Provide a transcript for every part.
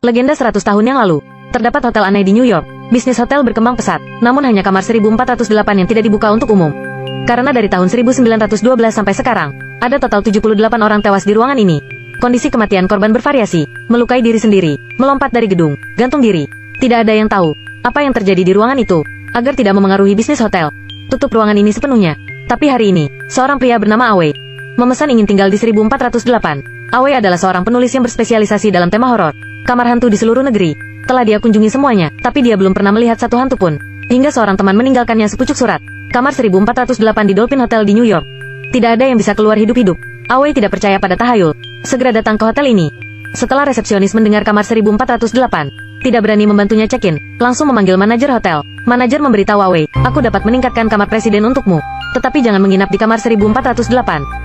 Legenda 100 tahun yang lalu. Terdapat hotel aneh di New York. Bisnis hotel berkembang pesat, namun hanya kamar 1408 yang tidak dibuka untuk umum. Karena dari tahun 1912 sampai sekarang, ada total 78 orang tewas di ruangan ini. Kondisi kematian korban bervariasi, melukai diri sendiri, melompat dari gedung, gantung diri. Tidak ada yang tahu apa yang terjadi di ruangan itu. Agar tidak memengaruhi bisnis hotel, tutup ruangan ini sepenuhnya. Tapi hari ini, seorang pria bernama Awe memesan ingin tinggal di 1408. Awe adalah seorang penulis yang berspesialisasi dalam tema horor, kamar hantu di seluruh negeri. Telah dia kunjungi semuanya, tapi dia belum pernah melihat satu hantu pun. Hingga seorang teman meninggalkannya sepucuk surat. Kamar 1408 di Dolphin Hotel di New York. Tidak ada yang bisa keluar hidup-hidup. Awe tidak percaya pada tahayul. Segera datang ke hotel ini. Setelah resepsionis mendengar kamar 1408, tidak berani membantunya check-in, langsung memanggil manajer hotel. Manajer memberitahu Awe, aku dapat meningkatkan kamar presiden untukmu. Tetapi jangan menginap di kamar 1408.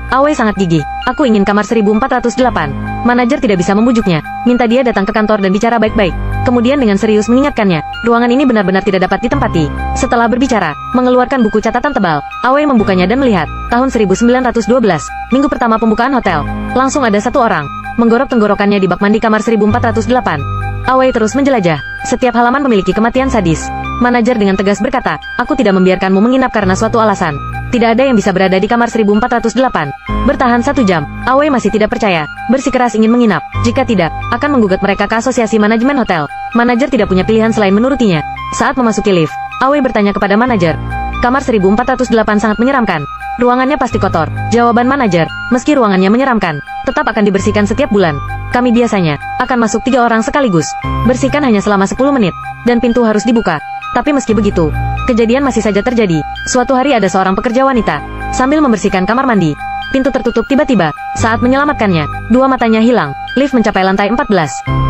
Awe sangat gigih. Aku ingin kamar 1408. Manajer tidak bisa membujuknya. Minta dia datang ke kantor dan bicara baik-baik. Kemudian dengan serius mengingatkannya, ruangan ini benar-benar tidak dapat ditempati. Setelah berbicara, mengeluarkan buku catatan tebal, Awe membukanya dan melihat, tahun 1912, minggu pertama pembukaan hotel. Langsung ada satu orang menggorok tenggorokannya di bak mandi kamar 1408. Awe terus menjelajah. Setiap halaman memiliki kematian sadis. Manajer dengan tegas berkata, aku tidak membiarkanmu menginap karena suatu alasan. Tidak ada yang bisa berada di kamar 1408. Bertahan 1 jam, Awe masih tidak percaya. Bersikeras ingin menginap. Jika tidak, akan menggugat mereka ke asosiasi manajemen hotel. Manajer tidak punya pilihan selain menurutinya. Saat memasuki lift, Awe bertanya kepada manajer, kamar 1408 sangat menyeramkan. Ruangannya pasti kotor. Jawaban manajer, meski ruangannya menyeramkan, tetap akan dibersihkan setiap bulan. Kami biasanya akan masuk 3 orang sekaligus. Bersihkan hanya selama 10 menit, dan pintu harus dibuka. Tapi meski begitu, kejadian masih saja terjadi. Suatu hari ada seorang pekerja wanita, sambil membersihkan kamar mandi. Pintu tertutup tiba-tiba. Saat menyelamatkannya, 2 matanya hilang. Lift mencapai lantai 14.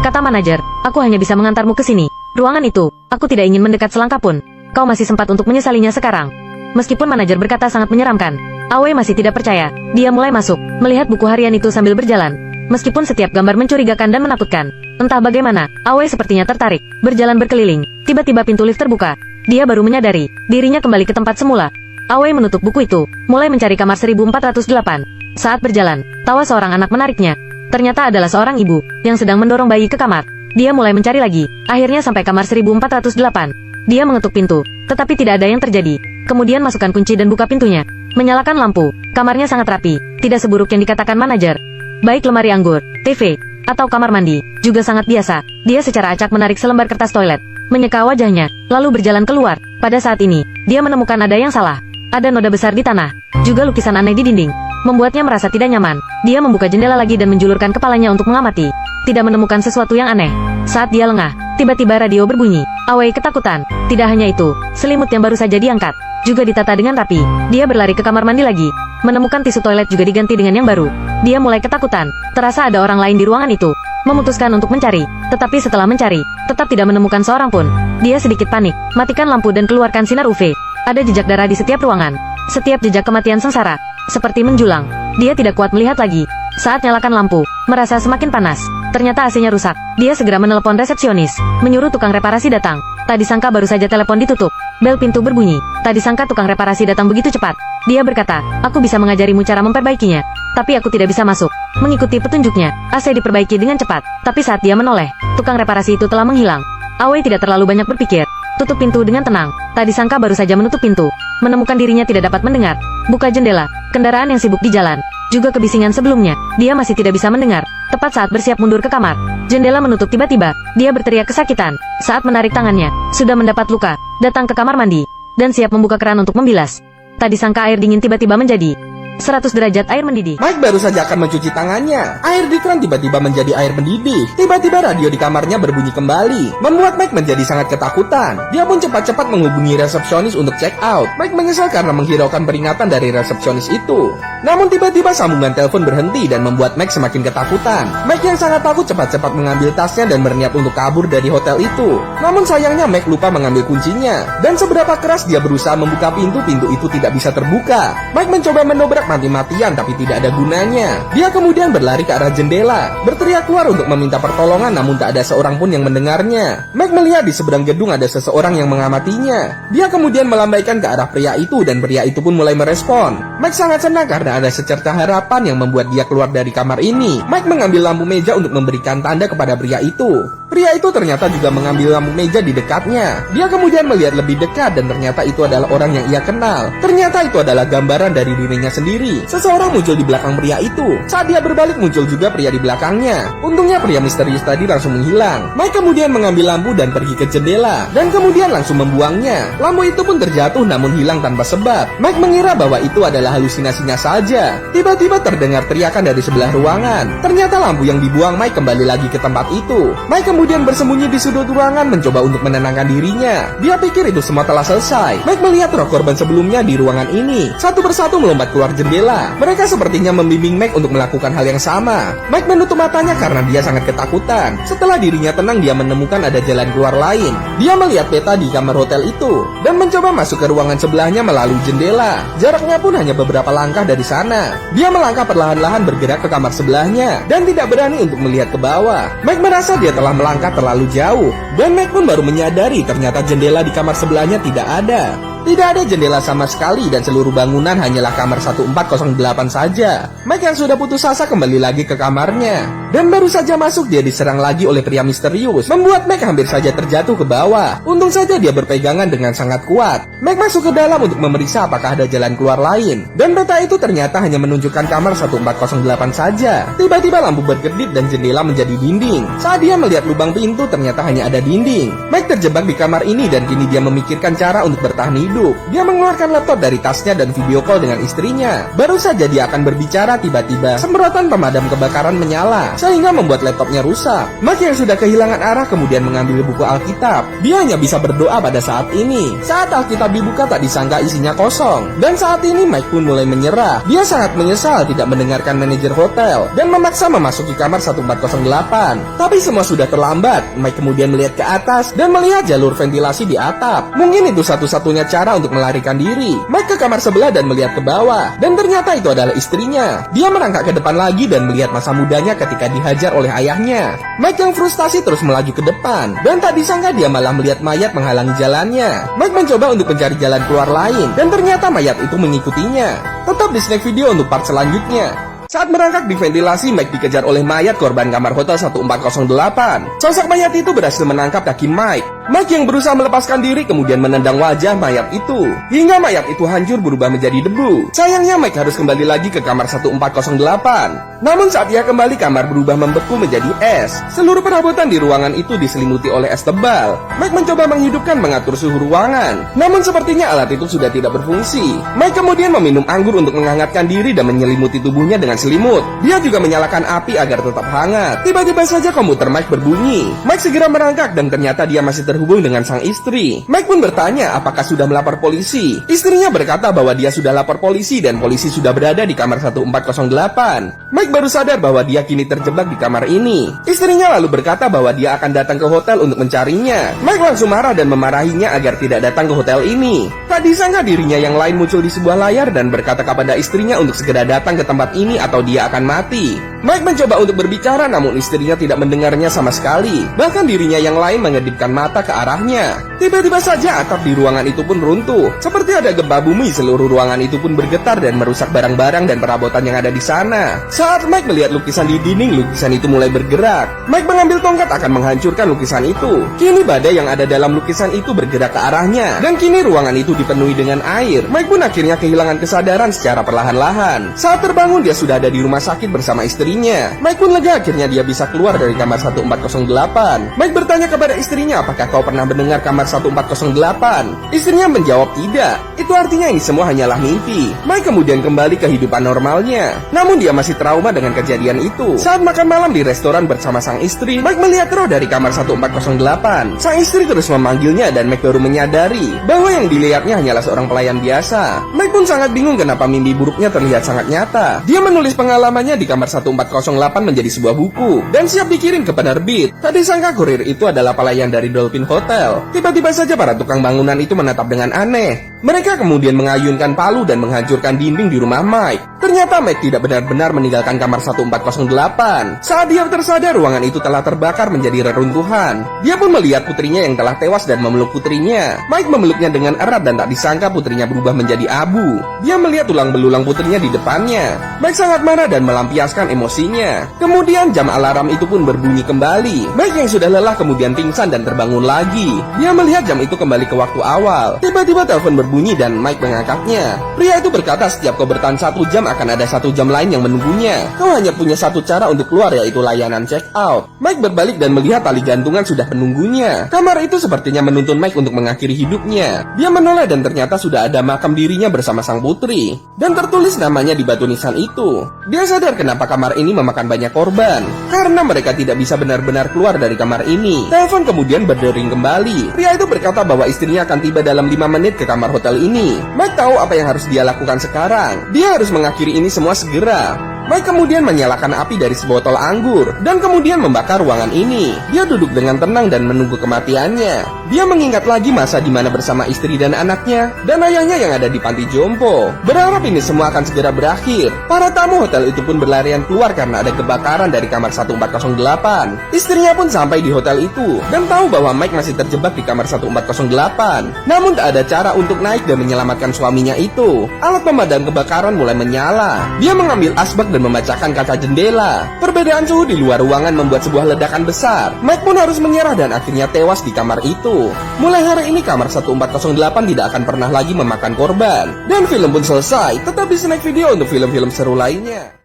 Kata manajer, aku hanya bisa mengantarmu ke sini. Ruangan itu, aku tidak ingin mendekat selangkah pun. Kau masih sempat untuk menyesalinya sekarang. Meskipun manajer berkata sangat menyeramkan, Awe masih tidak percaya. Dia mulai masuk, melihat buku harian itu sambil berjalan. Meskipun setiap gambar mencurigakan dan menakutkan, entah bagaimana, Awe sepertinya tertarik. Berjalan berkeliling, tiba-tiba pintu lift terbuka. Dia baru menyadari, dirinya kembali ke tempat semula. Awe menutup buku itu, mulai mencari kamar 1408. Saat berjalan, tawa seorang anak menariknya. Ternyata adalah seorang ibu, yang sedang mendorong bayi ke kamar. Dia mulai mencari lagi, akhirnya sampai kamar 1408. Dia mengetuk pintu, tetapi tidak ada yang terjadi. Kemudian masukkan kunci dan buka pintunya. Menyalakan lampu, kamarnya sangat rapi, tidak seburuk yang dikatakan manajer. Baik lemari anggur, TV, atau kamar mandi, juga sangat biasa. Dia secara acak menarik selembar kertas toilet, menyeka wajahnya, lalu berjalan keluar. Pada saat ini, dia menemukan ada yang salah. Ada noda besar di tanah, juga lukisan aneh di dinding. Membuatnya merasa tidak nyaman. Dia membuka jendela lagi dan menjulurkan kepalanya untuk mengamati. Tidak menemukan sesuatu yang aneh. Saat dia lengah, tiba-tiba radio berbunyi. Awe ketakutan. Tidak hanya itu, selimut yang baru saja diangkat juga ditata dengan rapi. Dia berlari ke kamar mandi lagi. Menemukan tisu toilet juga diganti dengan yang baru. Dia mulai ketakutan. Terasa ada orang lain di ruangan itu. Memutuskan untuk mencari. Tetapi setelah mencari, tetap tidak menemukan seorang pun. Dia sedikit panik. Matikan lampu dan keluarkan sinar UV. Ada jejak darah di setiap ruangan. Setiap jejak kematian sengsara. Seperti menjulang. Dia tidak kuat melihat lagi. Saat nyalakan lampu, merasa semakin panas. Ternyata AC-nya rusak. Dia segera menelepon resepsionis, menyuruh tukang reparasi datang. Tak disangka baru saja telepon ditutup, bel pintu berbunyi. Tak disangka tukang reparasi datang begitu cepat. Dia berkata, aku bisa mengajarimu cara memperbaikinya, tapi aku tidak bisa masuk. Mengikuti petunjuknya, AC diperbaiki dengan cepat. Tapi saat dia menoleh, tukang reparasi itu telah menghilang. Awe tidak terlalu banyak berpikir. Tutup pintu dengan tenang. Tak disangka baru saja menutup pintu, menemukan dirinya tidak dapat mendengar. Buka jendela, kendaraan yang sibuk di jalan, juga kebisingan sebelumnya. Dia masih tidak bisa mendengar. Tepat saat bersiap mundur ke kamar, jendela menutup tiba-tiba. Dia berteriak kesakitan. Saat menarik tangannya, sudah mendapat luka. Datang ke kamar mandi, dan siap membuka keran untuk membilas. Tak disangka air dingin tiba-tiba menjadi 100 derajat air mendidih. Mike baru saja akan mencuci tangannya. Air di keran tiba-tiba menjadi air mendidih. Tiba-tiba radio di kamarnya berbunyi kembali, membuat Mike menjadi sangat ketakutan. Dia pun cepat-cepat menghubungi resepsionis untuk check out. Mike menyesal karena menghiraukan peringatan dari resepsionis itu. Namun tiba-tiba sambungan telepon berhenti dan membuat Mike semakin ketakutan. Mike yang sangat takut cepat-cepat mengambil tasnya dan berniat untuk kabur dari hotel itu. Namun sayangnya Mike lupa mengambil kuncinya. Dan seberapa keras dia berusaha membuka pintu, pintu itu tidak bisa terbuka. Mike mencoba mendobrak mati-matian tapi tidak ada gunanya. Dia kemudian berlari ke arah jendela, berteriak keluar untuk meminta pertolongan, namun tak ada seorang pun yang mendengarnya. Mike melihat di seberang gedung ada seseorang yang mengamatinya. Dia kemudian melambaikan ke arah pria itu dan pria itu pun mulai merespon. Mike sangat senang karena ada secerca harapan yang membuat dia keluar dari kamar ini. Mike mengambil lampu meja untuk memberikan tanda kepada pria itu. Pria itu ternyata juga mengambil lampu meja di dekatnya. Dia kemudian melihat lebih dekat dan ternyata itu adalah orang yang ia kenal. Ternyata itu adalah gambaran dari dirinya sendiri. Seseorang muncul di belakang pria itu. Saat dia berbalik muncul juga pria di belakangnya. Untungnya pria misterius tadi langsung menghilang. Mike kemudian mengambil lampu dan pergi ke jendela dan kemudian langsung membuangnya. Lampu itu pun terjatuh namun hilang tanpa sebab. Mike mengira bahwa itu adalah halusinasinya saja. Tiba-tiba terdengar teriakan dari sebelah ruangan. Ternyata lampu yang dibuang Mike kembali lagi ke tempat itu. Mike kemudian bersembunyi di sudut ruangan mencoba untuk menenangkan dirinya. Dia pikir itu semua telah selesai. Mike melihat roh korban sebelumnya di ruangan ini. Satu persatu melompat keluar jendela. Mereka sepertinya membimbing Mike untuk melakukan hal yang sama. Mike menutup matanya karena dia sangat ketakutan. Setelah dirinya tenang, dia menemukan ada jalan keluar lain. Dia melihat peta di kamar hotel itu dan mencoba masuk ke ruangan sebelahnya melalui jendela. Jaraknya pun hanya beberapa langkah dari sana. Dia melangkah perlahan-lahan bergerak ke kamar sebelahnya dan tidak berani untuk melihat ke bawah. Mike merasa dia telah melangkah terlalu jauh dan Mike pun baru menyadari ternyata jendela di kamar sebelahnya tidak ada. Tidak ada jendela sama sekali dan seluruh bangunan hanyalah kamar 1408 saja. Mike yang sudah putus asa kembali lagi ke kamarnya. Dan baru saja masuk dia diserang lagi oleh pria misterius, membuat Mike hampir saja terjatuh ke bawah. Untung saja dia berpegangan dengan sangat kuat. Mike masuk ke dalam untuk memeriksa apakah ada jalan keluar lain. Dan peta itu ternyata hanya menunjukkan kamar 1408 saja. Tiba-tiba lampu berkedip dan jendela menjadi dinding. Saat dia melihat lubang pintu ternyata hanya ada dinding. Mike terjebak di kamar ini dan kini dia memikirkan cara untuk bertahan hidup. Dia mengeluarkan laptop dari tasnya dan video call dengan istrinya. Baru saja dia akan berbicara, tiba-tiba semprotan pemadam kebakaran menyala sehingga membuat laptopnya rusak. Mike yang sudah kehilangan arah kemudian mengambil buku Alkitab. Dia hanya bisa berdoa pada saat ini. Saat Alkitab dibuka tak disangka isinya kosong. Dan saat ini Mike pun mulai menyerah. Dia sangat menyesal tidak mendengarkan manajer hotel dan memaksa memasuki kamar 1408. Tapi semua sudah terlambat. Mike kemudian melihat ke atas dan melihat jalur ventilasi di atap. Mungkin itu satu-satunya cara untuk melarikan diri. Mike ke kamar sebelah dan melihat ke bawah. Dan ternyata itu adalah istrinya. Dia merangkak ke depan lagi dan melihat masa mudanya ketika dihajar oleh ayahnya. Mike yang frustasi terus melaju ke depan. Dan tak disangka dia malah melihat mayat menghalangi jalannya. Mike mencoba untuk mencari jalan keluar lain. Dan ternyata mayat itu mengikutinya. Tetap di snack video untuk part selanjutnya. Saat merangkak di ventilasi, Mike dikejar oleh mayat korban kamar hotel 1408. Sosok mayat itu berhasil menangkap kaki Mike. Mike yang berusaha melepaskan diri kemudian menendang wajah mayat itu hingga mayat itu hancur berubah menjadi debu. Sayangnya Mike harus kembali lagi ke kamar 1408. Namun saat ia kembali, kamar berubah membeku menjadi es. Seluruh perabotan di ruangan itu diselimuti oleh es tebal. Mike mencoba menghidupkan mengatur suhu ruangan. Namun sepertinya alat itu sudah tidak berfungsi. Mike kemudian meminum anggur untuk menghangatkan diri dan menyelimuti tubuhnya dengan selimut. Dia juga menyalakan api agar tetap hangat. Tiba-tiba saja komputer Mike berbunyi. Mike segera merangkak dan ternyata dia masih terhubung dengan sang istri. Mike pun bertanya apakah sudah melapor polisi. Istrinya berkata bahwa dia sudah lapor polisi dan polisi sudah berada di kamar 1408. Mike baru sadar bahwa dia kini terjebak di kamar ini. Istrinya lalu berkata bahwa dia akan datang ke hotel untuk mencarinya. Mike langsung marah dan memarahinya agar tidak datang ke hotel ini. Tak disangka dirinya yang lain muncul di sebuah layar dan berkata kepada istrinya untuk segera datang ke tempat ini atau dia akan mati. Mike mencoba untuk berbicara namun istrinya tidak mendengarnya sama sekali. Bahkan dirinya yang lain mengedipkan mata ke arahnya. Tiba-tiba saja atap di ruangan itu pun runtuh. Seperti ada gempa bumi, seluruh ruangan itu pun bergetar dan merusak barang-barang dan perabotan yang ada di sana. Saat Mike melihat lukisan di dinding, lukisan itu mulai bergerak. Mike mengambil tongkat akan menghancurkan lukisan itu. Kini badai yang ada dalam lukisan itu bergerak ke arahnya. Dan kini ruangan itu dipenuhi dengan air. Mike pun akhirnya kehilangan kesadaran secara perlahan-lahan. Saat terbangun dia sudah ada di rumah sakit bersama istrinya. Mike pun lega akhirnya dia bisa keluar dari kamar 1408. Mike bertanya kepada istrinya, apakah kau pernah mendengar kamar 1408? Istrinya menjawab tidak. Itu artinya ini semua hanyalah mimpi. Mike kemudian kembali ke kehidupan normalnya. Namun dia masih trauma dengan kejadian itu. Saat makan malam di restoran bersama sang istri, Mike melihat roh dari kamar 1408. Sang istri terus memanggilnya dan Mike baru menyadari bahwa yang dilihatnya hanyalah seorang pelayan biasa. Mike pun sangat bingung kenapa mimpi buruknya terlihat sangat nyata. Dia menulis pengalamannya di kamar 1408 menjadi sebuah buku dan siap dikirim ke penerbit. Tak disangka kurir itu adalah pelayan dari Dolphin Hotel. Tiba-tiba saja para tukang bangunan itu menatap dengan aneh. Mereka kemudian mengayunkan palu dan menghancurkan dinding di rumah Mike. Ternyata Mike tidak benar-benar meninggalkan kamar 1408. Saat dia tersadar, ruangan itu telah terbakar menjadi reruntuhan. Dia pun melihat putrinya yang telah tewas dan memeluk putrinya. Mike memeluknya dengan erat dan tak tak disangka putrinya berubah menjadi abu. Dia melihat tulang belulang putrinya di depannya. Mike sangat marah dan melampiaskan emosinya. Kemudian jam alarm itu pun berbunyi kembali. Mike yang sudah lelah kemudian pingsan dan terbangun lagi. Dia melihat jam itu kembali ke waktu awal. Tiba-tiba telepon berbunyi dan Mike mengangkatnya. Pria itu berkata setiap kau bertahan 1 jam akan ada 1 jam lain yang menunggunya. Kau hanya punya satu cara untuk keluar, yaitu layanan check out. Mike berbalik dan melihat tali gantungan sudah menunggunya. Kamar itu sepertinya menuntun Mike untuk mengakhiri hidupnya. Dia menoleh dan ternyata sudah ada makam dirinya bersama sang putri. Dan tertulis namanya di batu nisan itu. Dia sadar kenapa kamar ini memakan banyak korban. Karena mereka tidak bisa benar-benar keluar dari kamar ini. Telepon kemudian berdering kembali. Pria itu berkata bahwa istrinya akan tiba dalam 5 menit ke kamar hotel ini. Mike tahu apa yang harus dia lakukan sekarang. Dia harus mengakhiri ini semua segera. Mike kemudian menyalakan api dari sebotol anggur dan kemudian membakar ruangan ini. Dia duduk dengan tenang dan menunggu kematiannya. Dia mengingat lagi masa di mana bersama istri dan anaknya dan ayahnya yang ada di panti jompo. Berharap ini semua akan segera berakhir. Para tamu hotel itu pun berlarian keluar karena ada kebakaran dari kamar 1408. Istrinya pun sampai di hotel itu dan tahu bahwa Mike masih terjebak di kamar 1408. Namun tak ada cara untuk naik dan menyelamatkan suaminya itu. Alat pemadam kebakaran mulai menyala. Dia mengambil asbak dan memecahkan kaca jendela. Perbedaan suhu di luar ruangan membuat sebuah ledakan besar. Mike pun harus menyerah dan akhirnya tewas di kamar itu. Mulai hari ini kamar 1408 tidak akan pernah lagi memakan korban. Dan film pun selesai. Tetap di snack video untuk film-film seru lainnya.